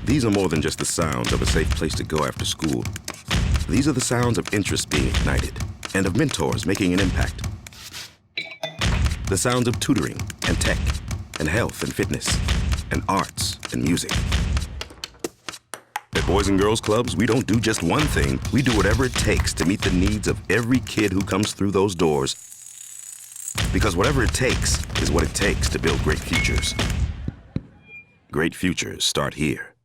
These are more than just the sounds of a safe place to go after school. These are the sounds of interest being ignited and of mentors making an impact. The sounds of tutoring and tech and health and fitness and arts and music. At Boys and Girls Clubs, we don't do just one thing. We do whatever it takes to meet the needs of every kid who comes through those doors. Because whatever it takes is what it takes to build great futures. Great futures start here.